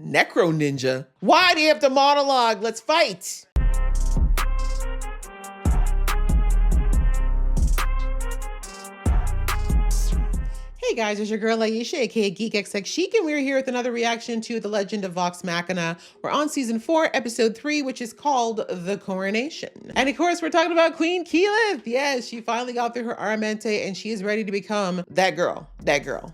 Necro Ninja? Why do you have to monologue? Let's fight. Hey guys, it's your girl Aisha, aka Geek XX Chic, and we're here with another reaction to The Legend of Vox Machina. We're on season 4, episode 3, which is called The Coronation. And of course, we're talking about Queen Keyleth. Yes, she finally got through her Aramente and she is ready to become that girl.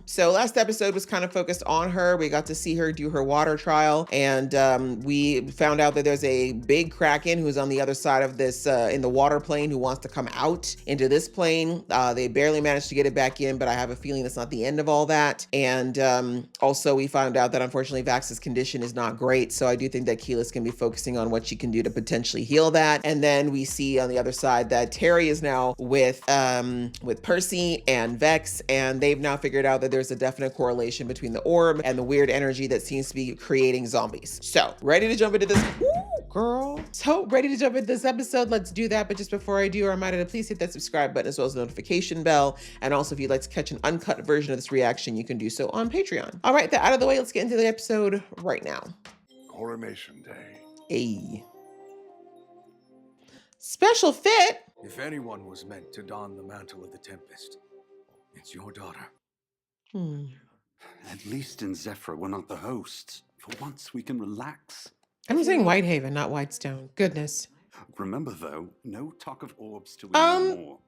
So last episode was kind of focused on her. We got to see her do her water trial, and we found out that there's a big Kraken who's on the other side of this, in the water plane, who wants to come out into this plane. They barely managed to get it back in, but I have a feeling that's not the end of all that. And also we found out that unfortunately Vax's condition is not great. So I do think that Keyleth can be focusing on what she can do to potentially heal that. And then we see on the other side that Terry is now with Percy and Vex, and they've now figured out that there's a definite correlation between the orb and the weird energy that seems to be creating zombies. So ready to jump into this? Ooh, girl. So ready to jump into this episode. Let's do that. But just before I do, a reminder to please hit that subscribe button as well as the notification bell. And also if you'd like to catch an uncut version of this reaction, you can do so on Patreon. All right, that out of the way, let's get into the episode right now. Coronation Day. Hey. Special fit. If anyone was meant to don the mantle of the Tempest, it's your daughter. At least in Zephyr, we're not the hosts. For once, we can relax. I'm saying Whitehaven, not Whitestone. Goodness. Remember, though, no talk of orbs till we know more.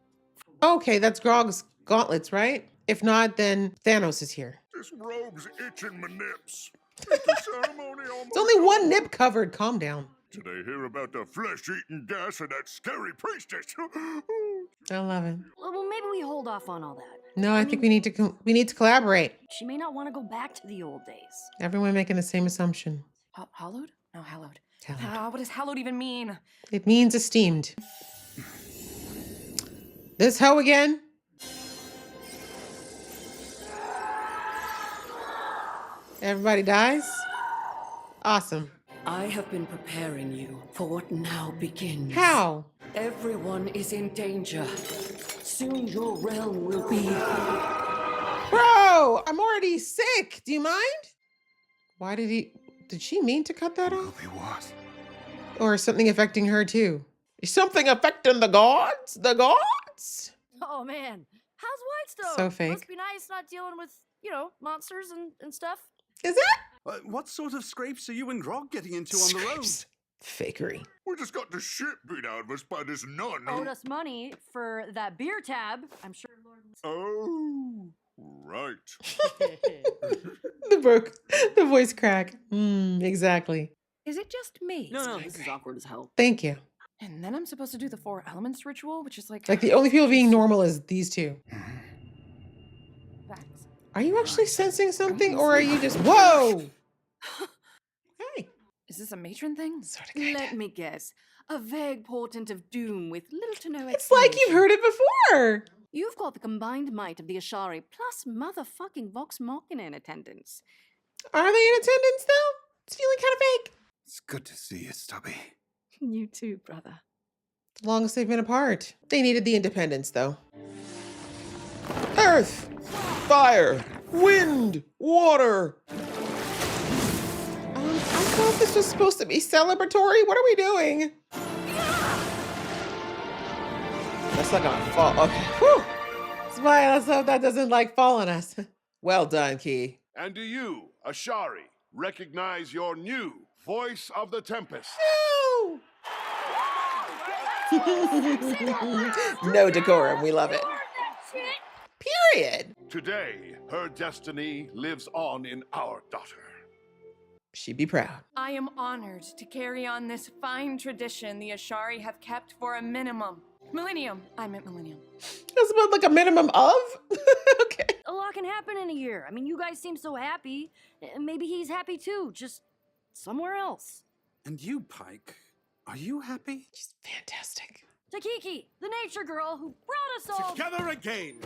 Okay, that's Grog's gauntlets, right? If not, then Thanos is here. This robe's itching my nips. It's a ceremony on It's only one nip covered. Calm down. Did I hear about the flesh-eating gas of that scary priestess? I love it. Well, maybe we hold off on all that. No, I think we need to collaborate. She may not want to go back to the old days. Everyone making the same assumption. Hallowed? No, hallowed. Hallowed. What does hallowed even mean? It means esteemed. This hoe again? Everybody dies? Awesome. I have been preparing you for what now begins. How? Everyone is in danger. Soon your realm will be... Bro, I'm already sick. Do you mind? Why did she mean to cut that off? What? Or something affecting her too? Is something affecting the gods? The gods? Oh man, how's Whitestone? So fake. Must be nice not dealing with, monsters and stuff. Is it? What sort of scrapes are you and Grog getting into on the road? Fakery. We just got the shit beat out of us by this nun. Owed us money for that beer tab. I'm sure Lord... Oh, right. The voice crack. Exactly. Is it just me? No, this is awkward as hell. Thank you. And then I'm supposed to do the 4 elements ritual, which is like The only people being normal is these two. Vax. Are you actually sensing something, or are you just, whoa? Hey. Is this a matron thing? Sort of, kinda. Let me guess. A vague portent of doom with little to no It's like you've explanation. heard it before. You've got the combined might of the Ashari plus motherfucking Vox Machina in attendance. Are they in attendance though? It's feeling kind of fake. It's good to see you, Stubby. You too, brother. The longest they've been apart. They needed the independence though. Earth, fire, wind, water. I thought this was supposed to be celebratory. What are we doing? That's not gonna fall. Okay. Whew. Smile. Let's hope that doesn't fall on us. Well done, Key. And do you, Ashari, recognize your new voice of the Tempest? No. No decorum. We love it. Period. Today, her destiny lives on in our daughter. She'd be proud. I am honored to carry on this fine tradition the Ashari have kept for a millennium. I meant millennium. That's about a minimum of? Okay. A lot can happen in a year. I mean, you guys seem so happy. Maybe he's happy too, just somewhere else. And you, Pike, are you happy? She's fantastic. Takiki, the nature girl who brought us all... Together again!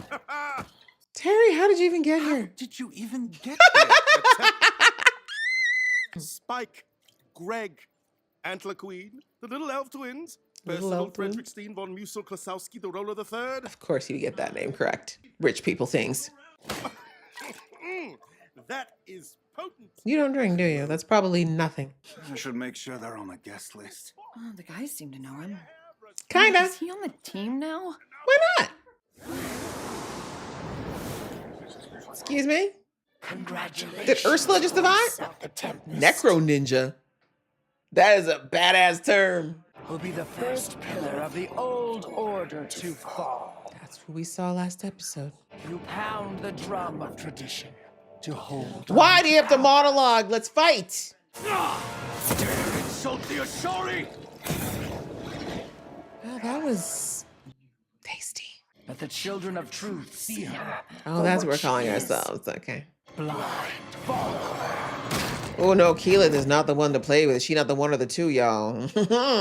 Terry, how did you even get here? Did you even get here? Spike, Greg, Antler Queen, the little elf twins, Little Percival elf twin? Frederickstein von Musel-Klasowski, the roller the third. Of course you get that name correct. Rich people things. that is potent. You don't drink, do you? That's probably nothing. I should make sure they're on the guest list. Oh, the guys seem to know him. Kinda. Is he on the team now? Why not? Excuse me? Congratulations. Did Ursula just survive? The Tempest Necro Ninja. That is a badass term. will be the first pillar of the old order to fall. That's what we saw last episode. You pound the drum of tradition to hold. Why do you have to monologue? Let's fight. Dare insult the Ashari! Oh, that was tasty. Let the children of truth see her. Oh, that's what we're calling ourselves. Okay. Blind. Follow. Oh no, Keelan is not the one to play with. She not the one or the two, y'all.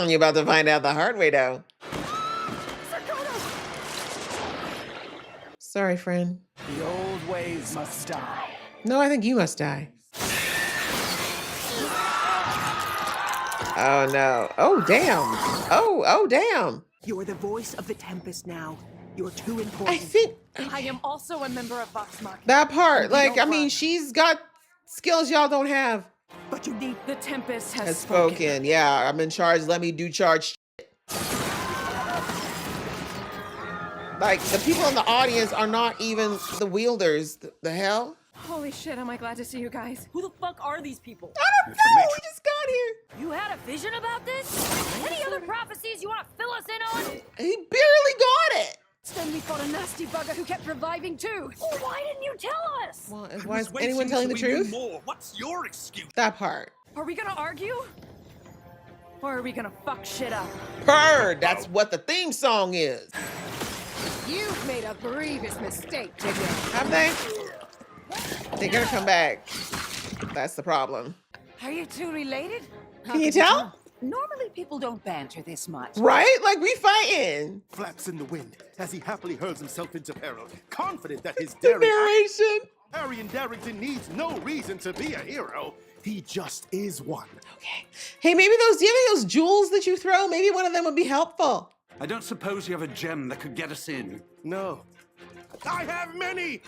You're about to find out the hard way, though. Sorry, friend. The old ways must die. No, I think you must die. Oh no. Oh damn. Oh damn. You're the voice of the Tempest now. You're too I important. think I am also a member of Vox Machina. that part, like, I mean, she's got skills y'all don't have. But you need The Tempest has Has spoken. Yeah, I'm in charge. Let me do charge. Like, the people in the audience are not even the wielders. The hell? Holy shit, am I glad to see you guys. Who the fuck are these people? I don't know. We just got here. You had a vision about this? Any other prophecies you want to fill us in on? He barely got it. Then we fought a nasty bugger who kept reviving too. Well, why didn't you tell us? Well, I why was is waiting anyone telling the till we knew truth? More. What's your excuse? That part. Are we gonna argue? Or are we gonna fuck shit up? Purr. That's what the theme song is. You've made a grievous mistake today. Have they? They're gonna come back. That's the problem. Are you two related? Can you tell? Normally people don't banter this much. Right? Like, we fighting. Flaps in the wind as he happily hurls himself into peril, confident that his The daring narration. Arian Darrington needs no reason to be a hero. He just is one. Okay. Hey, maybe those, do you have those jewels that you throw? Maybe one of them would be helpful. I don't suppose you have a gem that could get us in. No. I have many!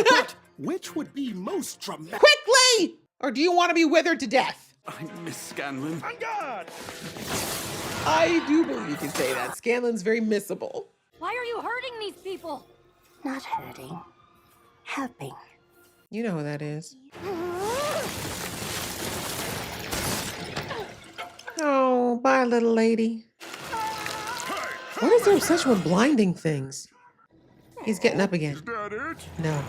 But which would be most dramatic? Quickly! Or do you want to be withered to death? I miss Scanlan. On guard! I do believe you can say that. Scanlan's very missable. Why are you hurting these people? Not hurting. Helping. You know who that is. Oh, bye, little lady. What is their obsession with blinding things? He's getting up again. Is that it? No.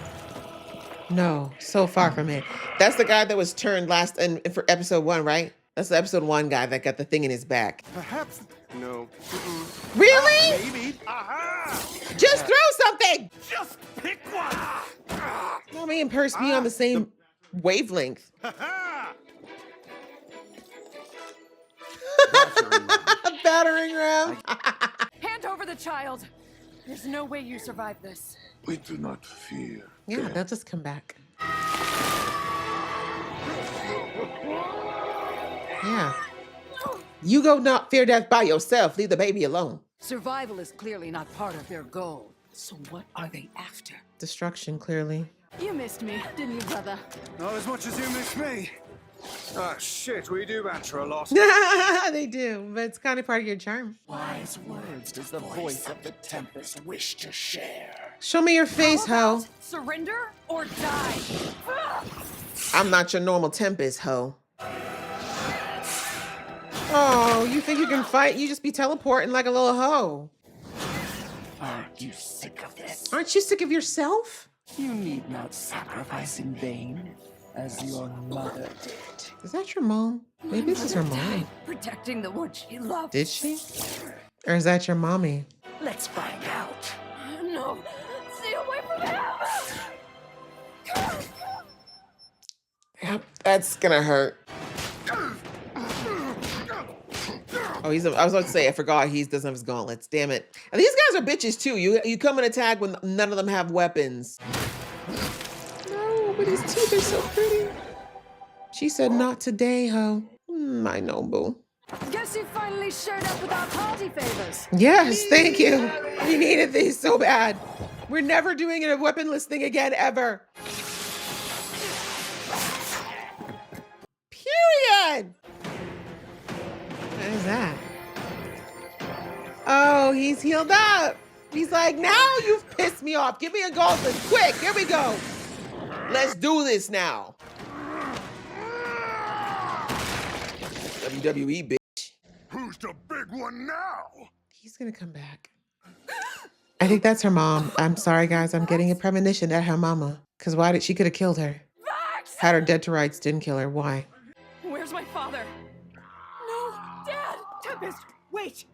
No, so far from it. That's the guy that was turned last for episode 1, right? That's the episode 1 guy that got the thing in his back. Perhaps. No. Really? Maybe. Aha! Just throw something! Just pick one! No, me and Perce be on the same wavelength. Ha Battering ram. Hand over the child. There's no way you survive this. We do not fear. Yeah, they'll just come back. Yeah. You go not fear death by yourself. Leave the baby alone. Survival is clearly not part of their goal. So what are they after? Destruction, clearly. You missed me, didn't you, brother? Not as much as you miss me. Ah, shit, we do banter a lot. They do, but it's kind of part of your charm. Wise words does the voice of the Tempest wish to share. Show me your face, How ho. about surrender or die? I'm not your normal Tempest, ho. Oh, you think you can fight? You just be teleporting like a little hoe. Aren't you sick of this? Aren't you sick of yourself? You need not sacrifice in vain, as your mother did. Is that your mom? Maybe this is her mom. Protecting the one she loved. Did she? Or is that your mommy? Let's find out. No, stay away from him. Yep, that's gonna hurt. Oh, I was about to say, I forgot he doesn't have his gauntlets. Damn it. And these guys are bitches too. You come and attack when none of them have weapons. No, but his teeth are so pretty. She said, not today, ho. I know, boo. Guess you finally showed up with our party favors. Yes, thank you. We needed these so bad. We're never doing a weaponless thing again, ever. Who's that? Oh, he's healed up. He's like, now you've pissed me off. Give me a golden. Quick, here we go. Let's do this now. WWE, bitch. Who's the big one now? He's gonna come back. I think that's her mom. I'm sorry, guys. I'm getting a premonition at her mama. Because why did she could have killed her? Vox! Had her dead to rights, didn't kill her. Why? Where's my father? No, Dad! Tempest, wait!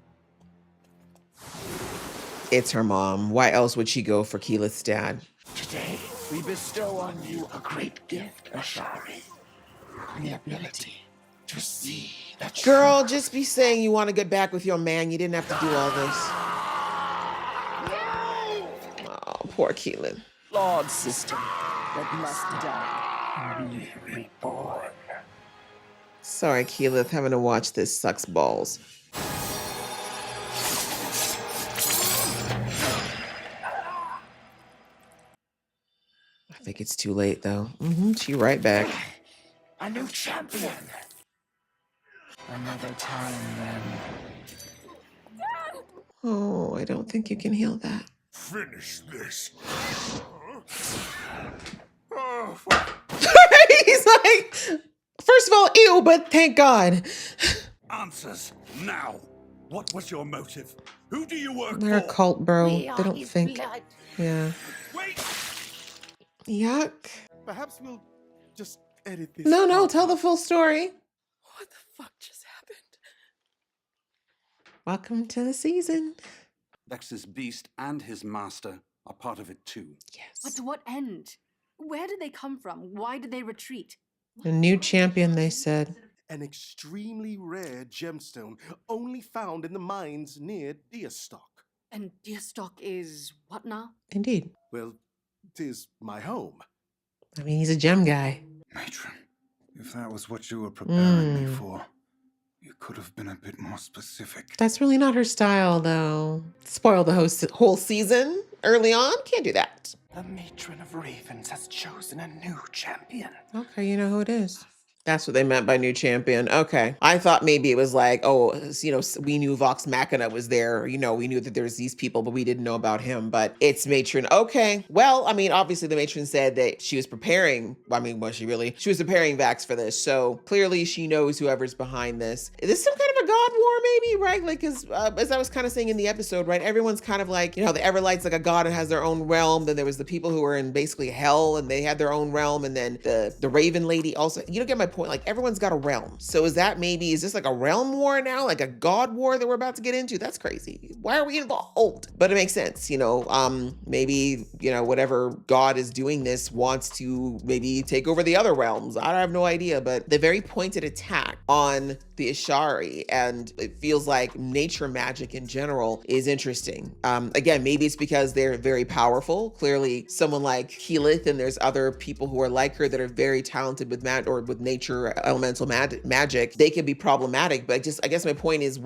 It's her mom. Why else would she go for Keyleth's dad? Today, we bestow on you a great gift, Ashari. The ability to see the truth. Girl, just be saying you want to get back with your man. You didn't have to do all this. Oh, poor Keyleth. Flawed system that must die and be reborn. Sorry, Keyleth. Having to watch this sucks balls. I think it's too late, though. She right back. A new champion. Another time then. Oh, I don't think you can heal that. Finish this. He's like, first of all, ew, but thank God. Answers now. What was your motive? Who do you work They're a for? cult, bro. We They are don't his think. blood. Yeah. Wait! Yuck. Perhaps we'll just edit this. No, part tell the out. full story. What the fuck just happened? Welcome to the season. Vex's beast and his master are part of it too. Yes. But to what end? Where did they come from? Why did they retreat? A new champion, they said. An extremely rare gemstone only found in the mines near Deerstock. And Deerstock is what now? Indeed. Well, 'tis my home. I mean, he's a gem guy. Matron, if that was what you were preparing me Mm. for, you could have been a bit more specific. That's really not her style, though. Spoil the whole season early on? Can't do that. The matron of ravens has chosen a new champion. Okay, you know who it is. That's what they meant by new champion. Okay. I thought maybe it was like, oh, we knew Vox Machina was there. We knew that there's these people, but we didn't know about him. But it's matron. Okay. Well, I mean, obviously the matron said that she was preparing. I mean, was she really? She was preparing Vax for this. So clearly she knows whoever's behind this. Is this some kind of a god war maybe, right? Like, as I was kind of saying in the episode, right? Everyone's kind of like, the Everlight's like a god and has their own realm. Then there was the people who were in basically hell and they had their own realm. And then the Raven lady also, you don't get my point. Like everyone's got a realm. So is this like a realm war now? Like a god war that we're about to get into? That's crazy. Why are we involved? But it makes sense, maybe, whatever god is doing this wants to maybe take over the other realms. I have no idea, but the very pointed attack on the Ashari, and it feels like nature magic in general is interesting. Again, maybe it's because they're very powerful. Clearly someone like Keyleth, and there's other people who are like her that are very talented with with nature elemental magic. They can be problematic, but I guess my point is,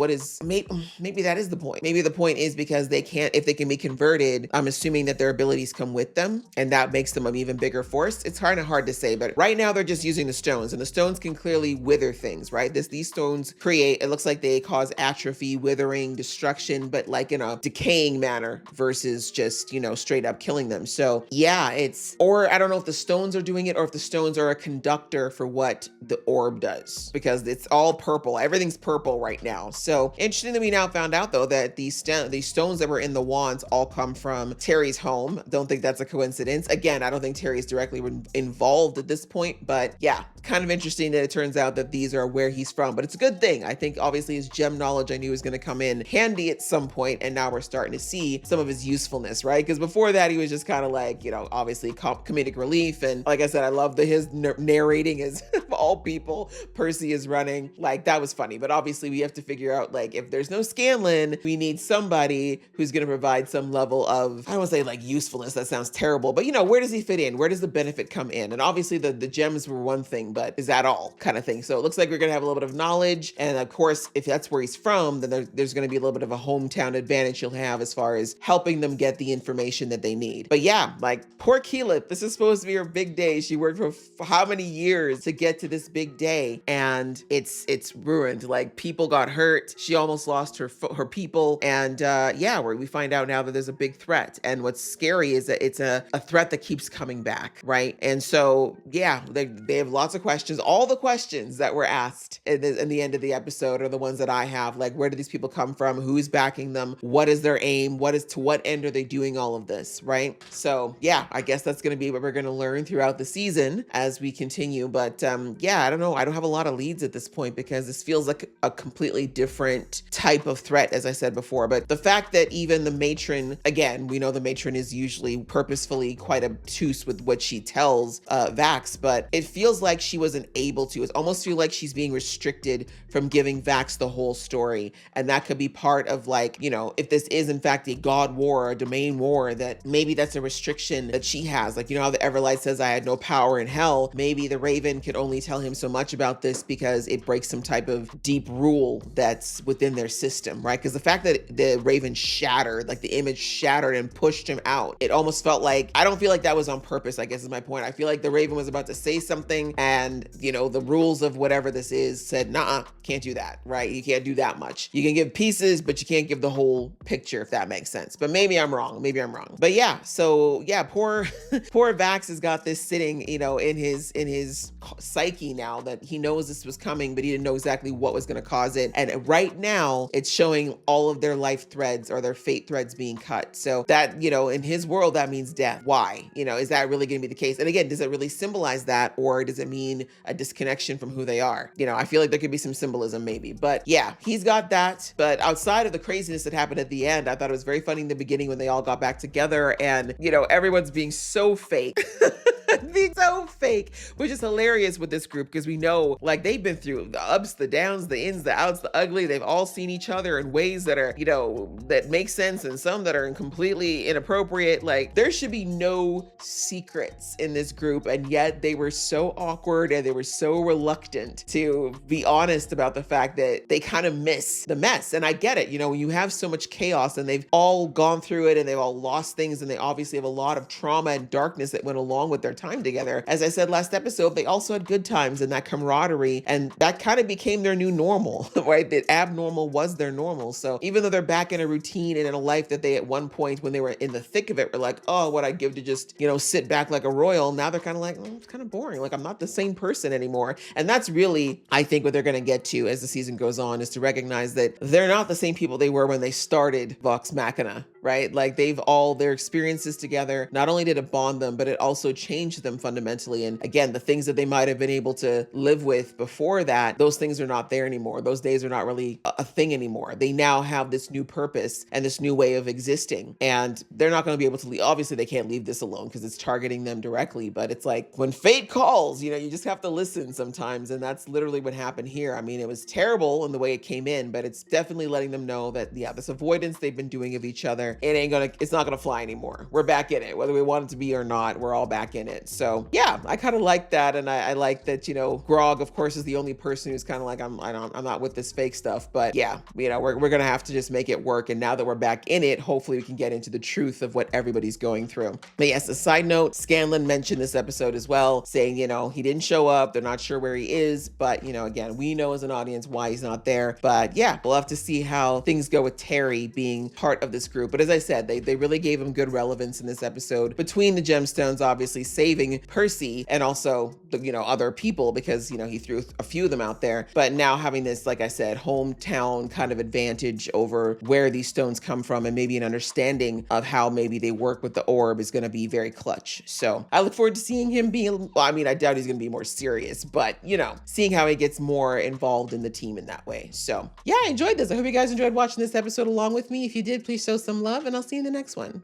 maybe that is the point. Maybe the point is because if they can be converted, I'm assuming that their abilities come with them, and that makes them an even bigger force. It's kind of hard to say, but right now they're just using the stones, and the stones can clearly wither things, right? These stones it looks like they cause atrophy, withering, destruction, but like in a decaying manner versus just, straight up killing them. So yeah, or I don't know if the stones are doing it or if the stones are a conductor for what the orb does, because it's all purple. Everything's purple right now. So interesting that we now found out though that these stones that were in the wands all come from Terry's home. Don't think that's a coincidence. Again, I don't think Terry's directly involved at this point, but yeah, kind of interesting that it turns out that these are where he's from, but it's a good thing. I think obviously his gem knowledge I knew was going to come in handy at some point, and now we're starting to see some of his usefulness, right? Because before that he was just kind of like, obviously comedic relief, and like I said, I love his narrating is all people Percy is running. Like that was funny, but obviously we have to figure out, like, if there's no Scanlan, we need somebody who's going to provide some level of, I don't want to say like usefulness, that sounds terrible, but where does he fit in? Where does the benefit come in? And obviously the gems were one thing, something, but is that all kind of thing? So it looks like we're going to have a little bit of knowledge. And of course, if that's where he's from, then there's going to be a little bit of a hometown advantage he'll have as far as helping them get the information that they need. But yeah, like poor Keelit, this is supposed to be her big day. She worked for how many years to get to this big day, and it's ruined. Like people got hurt. She almost lost her people. And yeah, where we find out now that there's a big threat. And what's scary is that it's a threat that keeps coming back, right? And so yeah, they have lots of questions. All the questions that were asked in the end of the episode are the ones that I have. Like, where do these people come from? Who's backing them? What is their aim? To what end are they doing all of this, right? So yeah, I guess that's going to be what we're going to learn throughout the season as we continue. But yeah, I don't know. I don't have a lot of leads at this point because this feels like a completely different type of threat, as I said before. But the fact that even the matron, again, we know the matron is usually purposefully quite obtuse with what she tells Vax, but it feels like she wasn't able to. It almost feels like she's being restricted from giving Vax the whole story. And that could be part of, like, you know, if this is in fact a god war or a domain war, that maybe that's a restriction that she has. Like, you know how the Everlight says, I had no power in hell. Maybe the Raven can only tell him so much about this because it breaks some type of deep rule that's within their system, right? Because the fact that the Raven shattered, like the image shattered and pushed him out, it almost felt like, I don't feel like that was on purpose, I guess is my point. I feel like the Raven was about to say something and, you know, the rules of whatever this is said, nah, can't do that, right? You can't do that much. You can give pieces, but you can't give the whole picture, if that makes sense. But maybe I'm wrong. But yeah, so yeah, poor Vax has got this sitting, you know, in his psyche now that he knows this was coming, but he didn't know exactly what was going to cause it. And right now it's showing all of their life threads or their fate threads being cut. So that, you know, in his world, that means death. Why? You know, is that really going to be the case? And again, does it really symbolize that, or does it mean a disconnection from who they are? You know, I feel like there could be some symbolism maybe, but yeah, he's got that. But outside of the craziness that happened at the end, I thought it was very funny in the beginning when they all got back together and, you know, everyone's being so fake. Being so fake, which is hilarious with this group because we know, like, they've been through the ups, the downs, the ins, the outs, the ugly. They've all seen each other in ways that are, you know, that make sense and some that are completely inappropriate. Like, there should be no secrets in this group, and yet they were so awkward and they were so reluctant to be honest about the fact that they kind of miss the mess. And I get it, you know, when you have so much chaos and they've all gone through it and they've all lost things and they obviously have a lot of trauma and darkness that went along with their time together. As I said last episode, they also had good times and that camaraderie, and that kind of became their new normal, right? That abnormal was their normal. So even though they're back in a routine and in a life that they at one point when they were in the thick of it were like, oh, what I'd give to just, you know, sit back like a royal. Now they're kind of like, oh, it's kind of boring. Like, I'm not the same person anymore. And that's really, I think, what they're going to get to as the season goes on, is to recognize that they're not the same people they were when they started Vox Machina, right? Like, their experiences together, not only did it bond them, but it also changed them fundamentally. And again, the things that they might have been able to live with before that, those things are not there anymore. Those days are not really a thing anymore. They now have this new purpose and this new way of existing. And they're not going to be able to leave. Obviously, they can't leave this alone because it's targeting them directly. But it's like when fate calls, you know, you just have to listen sometimes. And that's literally what happened here. I mean, it was terrible in the way it came in, but it's definitely letting them know that, yeah, this avoidance they've been doing of each other, it's not going to fly anymore. We're back in it, whether we want it to be or not. We're all back in it. So yeah, I kind of like that. And I like that, you know, Grog, of course, is the only person who's kind of like, I'm not with this fake stuff, but yeah, you know, we're going to have to just make it work. And now that we're back in it, hopefully we can get into the truth of what everybody's going through. But yes, a side note, Scanlan mentioned this episode as well, saying, you know, he didn't show up. They're not sure where he is, but, you know, again, we know as an audience why he's not there. But yeah, we'll have to see how things go with Terry being part of this group. But as I said, they really gave him good relevance in this episode between the gemstones, obviously saving Percy and also the, you know, other people, because, you know, he threw a few of them out there. But now having this, like I said, hometown kind of advantage over where these stones come from, and maybe an understanding of how maybe they work with the orb, is going to be very clutch. So I look forward to seeing him be, well, I mean, I doubt he's going to be more serious, but, you know, seeing how he gets more involved in the team in that way. So yeah, I enjoyed this. I hope you guys enjoyed watching this episode along with me. If you did, please show some love, and I'll see you in the next one.